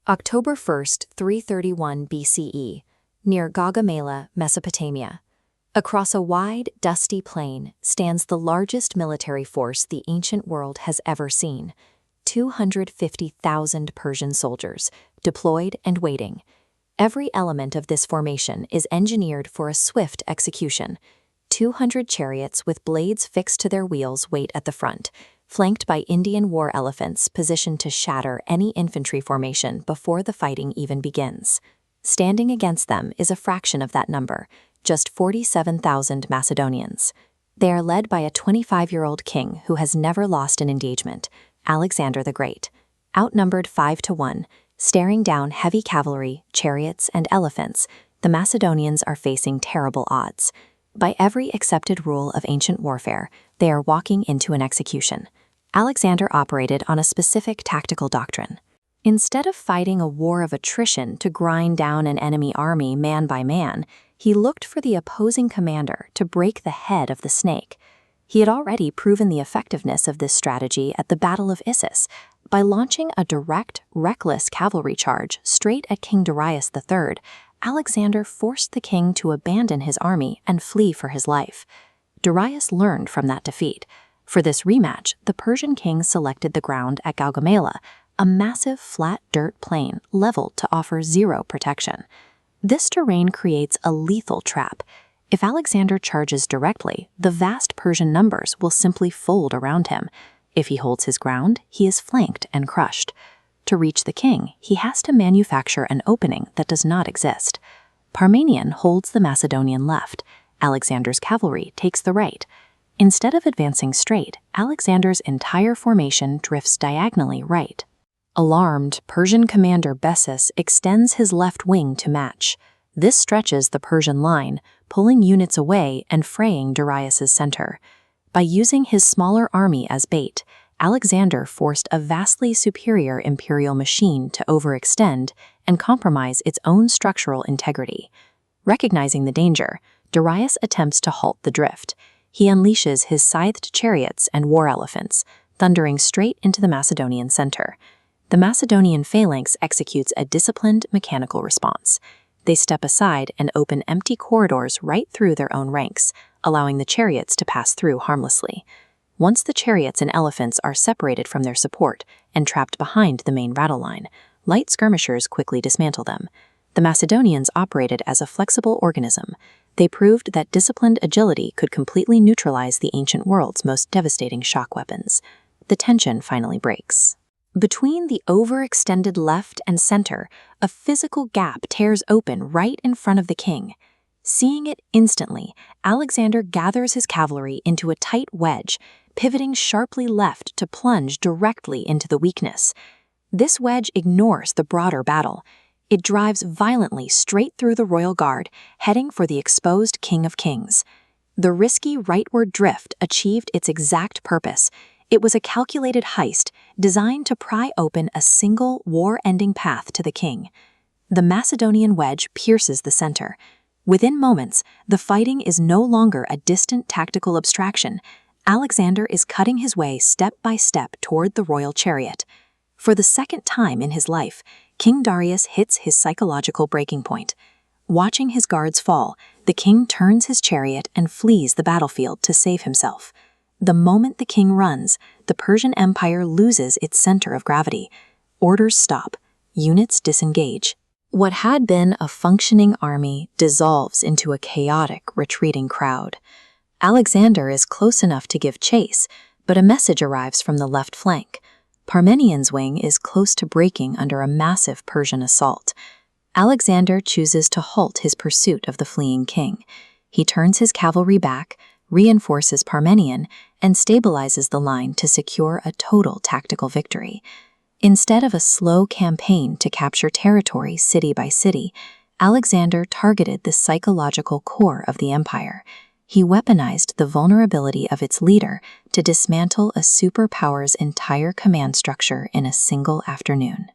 October 1st, 331 BCE, near Gaugamela, Mesopotamia. Across a wide, dusty plain stands the largest military force the ancient world has ever seen. 250,000 Persian soldiers, deployed and waiting. Every element of this formation is engineered for a swift execution. 200 chariots with blades fixed to their wheels wait at the front, flanked by Indian war elephants positioned to shatter any infantry formation before the fighting even begins. Standing against them is a fraction of that number, just 47,000 Macedonians. They are led by a 25-year-old king who has never lost an engagement, Alexander the Great. Outnumbered 5-1, staring down heavy cavalry, chariots, and elephants, the Macedonians are facing terrible odds. By every accepted rule of ancient warfare, they are walking into an execution. Alexander operated on a specific tactical doctrine. Instead of fighting a war of attrition to grind down an enemy army man by man, he looked for the opposing commander to break the head of the snake. He had already proven the effectiveness of this strategy at the Battle of Issus by launching a direct, reckless cavalry charge straight at King Darius III. Alexander forced the king to abandon his army and flee for his life. Darius learned from that defeat. For this rematch, the Persian king selected the ground at Gaugamela, a massive flat dirt plain leveled to offer zero protection. This terrain creates a lethal trap. If Alexander charges directly, the vast Persian numbers will simply fold around him. If he holds his ground, he is flanked and crushed. To reach the king, he has to manufacture an opening that does not exist. Parmenion holds the Macedonian left. Alexander's cavalry takes the right. Instead of advancing straight, Alexander's entire formation drifts diagonally right. Alarmed, Persian commander Bessus extends his left wing to match. This stretches the Persian line, pulling units away and fraying Darius's center. By using his smaller army as bait, Alexander forced a vastly superior imperial machine to overextend and compromise its own structural integrity. Recognizing the danger, Darius attempts to halt the drift. He unleashes his scythed chariots and war elephants, thundering straight into the Macedonian center. The Macedonian phalanx executes a disciplined mechanical response. They step aside and open empty corridors right through their own ranks, allowing the chariots to pass through harmlessly. Once the chariots and elephants are separated from their support and trapped behind the main battle line, light skirmishers quickly dismantle them. The Macedonians operated as a flexible organism. They proved that disciplined agility could completely neutralize the ancient world's most devastating shock weapons. The tension finally breaks. Between the overextended left and center, a physical gap tears open right in front of the king. Seeing it instantly, Alexander gathers his cavalry into a tight wedge, pivoting sharply left to plunge directly into the weakness. This wedge ignores the broader battle. It drives violently straight through the royal guard, heading for the exposed King of Kings. The risky rightward drift achieved its exact purpose. It was a calculated heist designed to pry open a single war-ending path to the king. The Macedonian wedge pierces the center. Within moments, the fighting is no longer a distant tactical abstraction. Alexander is cutting his way step by step toward the royal chariot. For the second time in his life, King Darius hits his psychological breaking point. Watching his guards fall, the king turns his chariot and flees the battlefield to save himself. The moment the king runs, the Persian Empire loses its center of gravity. Orders stop. Units disengage. What had been a functioning army dissolves into a chaotic, retreating crowd. Alexander is close enough to give chase, but a message arrives from the left flank. Parmenion's wing is close to breaking under a massive Persian assault. Alexander chooses to halt his pursuit of the fleeing king. He turns his cavalry back, reinforces Parmenion, and stabilizes the line to secure a total tactical victory. Instead of a slow campaign to capture territory city by city, Alexander targeted the psychological core of the empire. He weaponized the vulnerability of its leader to dismantle a superpower's entire command structure in a single afternoon.